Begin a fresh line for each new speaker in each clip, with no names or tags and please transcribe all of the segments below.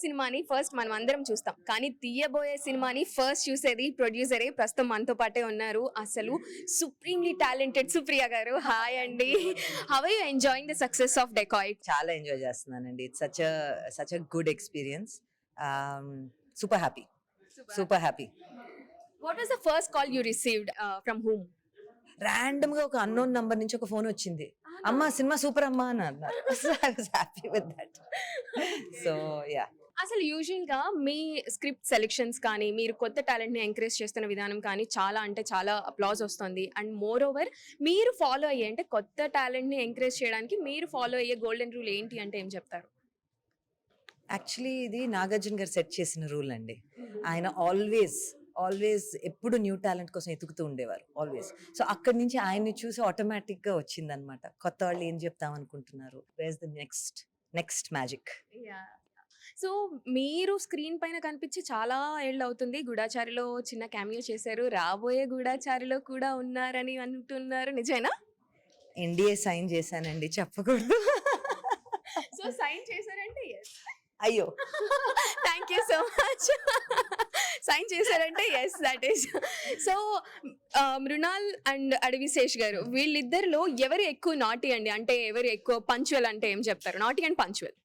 సినిమాని ఫస్ట్ మనం అందరం చూస్తాం, కానీ తీయబోయే సినిమాని ఫస్ట్ చూసేది ప్రొడ్యూసరే. ప్రస్తుతం మనతో పాటే ఉన్నారు అసలు సుప్రీంలీ టాలెంటెడ్ సుప్రియ గారు. హాయ్ అండి, how are you enjoying the success of Dacoit?
చాలా ఎంజాయ్ చేస్తున్నానండి. It's such a good experience. Super happy, super happy.
What was the first call you received from whom?
Random గా ఒక unknown number నుంచి ఒక phone వచ్చింది. అమ్మా cinema super అమ్మా అని అన్నారు. I was happy with that. So yeah.
అసలు యూజువల్ గా మీ స్క్రిప్ట్ సెలెక్షన్స్ కానీ, మీరు కొత్త టాలెంట్ ని ఎంకరేజ్ చేస్తున్న విధానం కానీ చాలా అంటే చాలా అప్లాజ్ వస్తుంది. అండ్ మోర్ ఓవర్ మీరు ఫాలో అయ్యే, అంటే కొత్త టాలెంట్ ని ఎంకరేజ్ చేయడానికి మీరు ఫాలో అయ్యే గోల్డెన్ రూల్ ఏంటి అంటే ఏం చెప్తారు?
యాక్చువల్లీ ఇది నాగార్జున గారు సెట్ చేసిన రూల్ అండి. ఆయన ఆల్వేస్ ఎప్పుడు న్యూ టాలెంట్ కోసం ఎతుకుతూ ఉండేవారు ఆల్వేస్. సో అక్కడి నుంచి ఆయన్ని చూసి ఆటోమేటిక్ గా వచ్చిందనమాట. కొత్త వాళ్ళు ఏం చెప్తాం అనుకుంటున్నారు, where's the next magic.
So మీరు స్క్రీన్ పైన కనిపించి చాలా ఏళ్ళు అవుతుంది. గూఢాచారిలో చిన్న క్యామియో చేశారు, రాబోయే గూఢాచారిలో కూడా ఉన్నారని అంటున్నారు, నిజమేనా?
ఎన్డీఏ సైన్ చేశానండి, చెప్పకూడదు.
సో సైన్ చేశారంటే yes.
అయ్యో,
thank you so much. Sign చేశారంటే yes, that is. So Mrunal and Adivi Sesh garu, వీళ్ళిద్దరిలో ఎవరు ఎక్కువ నాటి అండి? అంటే ఎవరు ఎక్కువ పంచువల్ అంటే ఏం చెప్తారు? నాటి అండ్ పంచువల్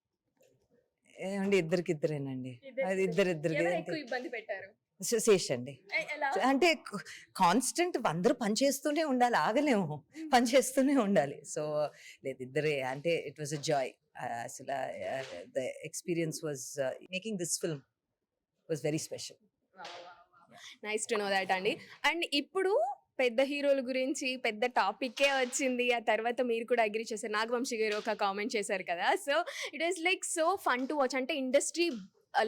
ఏమండి ఇద్దరికిద్దరేనండి. అది ఇద్దరికి
ఇబ్బంది పెట్టారు?
శేష్ అండి. అంటే కాన్స్టెంట్ అందరూ పని చేస్తూనే ఉండాలి, ఆగలేము, పని చేస్తూనే ఉండాలి. సో లేదు, ఇద్దరే. అంటే ఇట్ వాజ్ అ జాయ్. అసలు the experience was making this film was very special.
Nice to know that అండి. అండ్ ఇప్పుడు పెద్ద హీరోల గురించి పెద్ద టాపిక్కే వచ్చింది. ఆ తర్వాత మీరు కూడా అగ్రి చేశారు, నాగవంశీ గారు ఒక కామెంట్ చేశారు కదా. So it is like so fun to watch. అంటే ఇండస్ట్రీ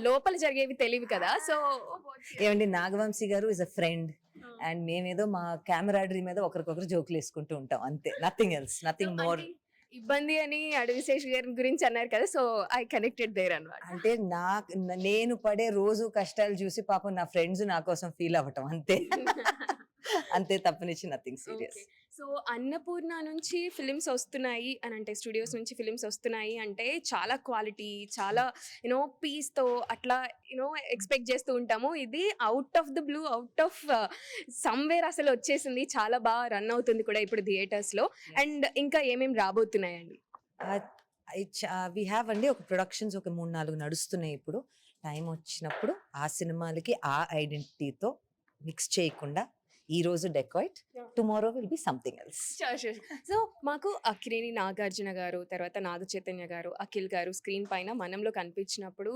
లోపల జరిగేవి తెలియదు కదా. సో
ఏమండి, నాగవంశీ గారు ఇస్ అ ఫ్రెండ్ అండ్ మేమేదో మా కెమెరాడరీ మీద ఒకరికొకరు జోకులు వేసుకుంటూ ఉంటాం, అంతే. Nothing else, nothing more.
ఇబ్బంది అని అడవిశేష్ గారి గురించి అన్నారు కదా, సో ఐ కనెక్టెడ్ దేర్ అన్నమాట.
అంటే నేను పడే రోజు కష్టాలు చూసి పాపం నా ఫ్రెండ్స్ నా కోసం ఫీల్ అవ్వటం, అంతే. అంతే తప్పనిచ్చి నథింగ్ సీరియస్.
సో అన్నపూర్ణ నుంచి ఫిలిమ్స్ వస్తున్నాయి అని అంటే, స్టూడియోస్ నుంచి ఫిలిమ్స్ వస్తున్నాయి అంటే చాలా క్వాలిటీ, చాలా యూనో పీస్తో అట్లా యూనో ఎక్స్పెక్ట్ చేస్తూ ఉంటాము. ఇది out of the blue, out of somewhere అసలు వచ్చేసింది. చాలా బాగా రన్ అవుతుంది కూడా ఇప్పుడు థియేటర్స్లో. అండ్ ఇంకా ఏమేమి రాబోతున్నాయండి?
వి హ్యావ్ అండి ఒక ప్రొడక్షన్స్ ఒక 3-4 నడుస్తున్నాయి ఇప్పుడు. టైం వచ్చినప్పుడు ఆ సినిమాలకి ఆ ఐడెంటిటీతో మిక్స్ చేయకుండా ఈ రోజు dacoit, tomorrow will be something else.
So మాకు అక్కినేని నాగార్జున గారు, తర్వాత నాగ చైతన్య గారు, అఖిల్ గారు స్క్రీన్ పైన మనంలో కనిపించినప్పుడు,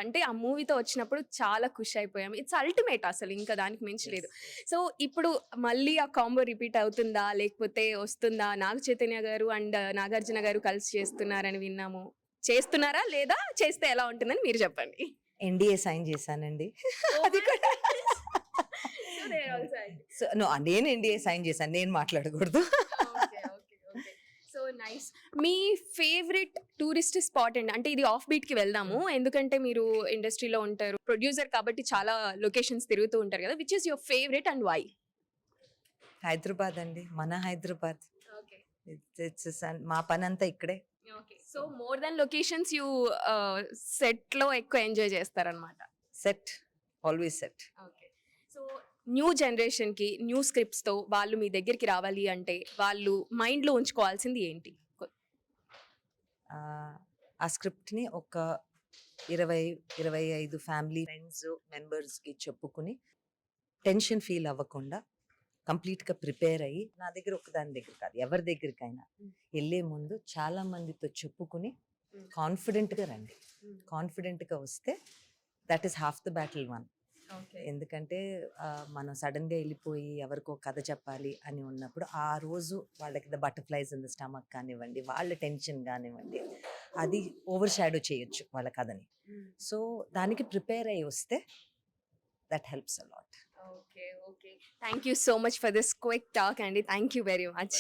అంటే ఆ మూవీతో వచ్చినప్పుడు చాలా ఖుషి అయిపోయాము. ఇట్స్ అల్టిమేట్, అసలు ఇంకా దానికి మించి లేదు. సో ఇప్పుడు మళ్ళీ ఆ కాంబో రిపీట్ అవుతుందా, లేకపోతే వస్తుందా? నాగ చైతన్య గారు అండ్ నాగార్జున గారు కలిసి చేస్తున్నారని విన్నాము. చేస్తున్నారా, లేదా చేస్తే ఎలా ఉంటుందని మీరు చెప్పండి.
ఎన్డీఏ సైన్ చేశానండి. అది కూడా నేను ఎన్డీఏ సైన్ చేశాను, నేను మాట్లాడకూడదు.
So nice. మీ ఫేవరెట్ టూరిస్ట్ స్పాట్ అండి? అంటే ఇది ఆఫ్ బీట్ కి వెళ్దాము, ఎందుకంటే మీరు ఇండస్ట్రీలో ఉంటారు, ప్రొడ్యూసర్ కాబట్టి చాలా లొకేషన్స్ తిరుగుతూ ఉంటారు కదా. Which is your favourite and why?
Hyderabad అండి, మన హైదరాబాద్. మా పని అంతా ఇక్కడే.
So more than locations you set లో ఎక్కువ ఎంజాయ్ చేస్తారనమాట.
Set, always set.
Okay. So new జనరేషన్కి న్యూ స్క్రిప్ట్స్తో వాళ్ళు మీ దగ్గరికి రావాలి అంటే వాళ్ళు మైండ్లో ఉంచుకోవాల్సింది ఏంటి?
ఆ స్క్రిప్ట్ని ఒక 20-25 ఫ్యామిలీ ఫ్రెండ్స్ మెంబర్స్కి చెప్పుకుని టెన్షన్ ఫీల్ అవ్వకుండా కంప్లీట్గా ప్రిపేర్ అయ్యి, నా దగ్గర ఒకదాని దగ్గర కాదు, ఎవరి దగ్గరికైనా వెళ్ళే ముందు చాలా మందితో చెప్పుకుని కాన్ఫిడెంట్గా రండి. కాన్ఫిడెంట్గా వస్తే that is half the battle one. ఎందుకంటే మనం సడన్గా వెళ్ళిపోయి ఎవరికో కథ చెప్పాలి అని ఉన్నప్పుడు ఆ రోజు వాళ్ళకి the butterflies in the stomach కానివ్వండి, వాళ్ళ టెన్షన్ కానివ్వండి, అది ఓవర్ షాడో చేయొచ్చు వాళ్ళ కథని. సో దానికి ప్రిపేర్ అయ్యి వస్తే that helps a lot.
Okay. Thank you so much for this quick talk అండి. Thank you very much.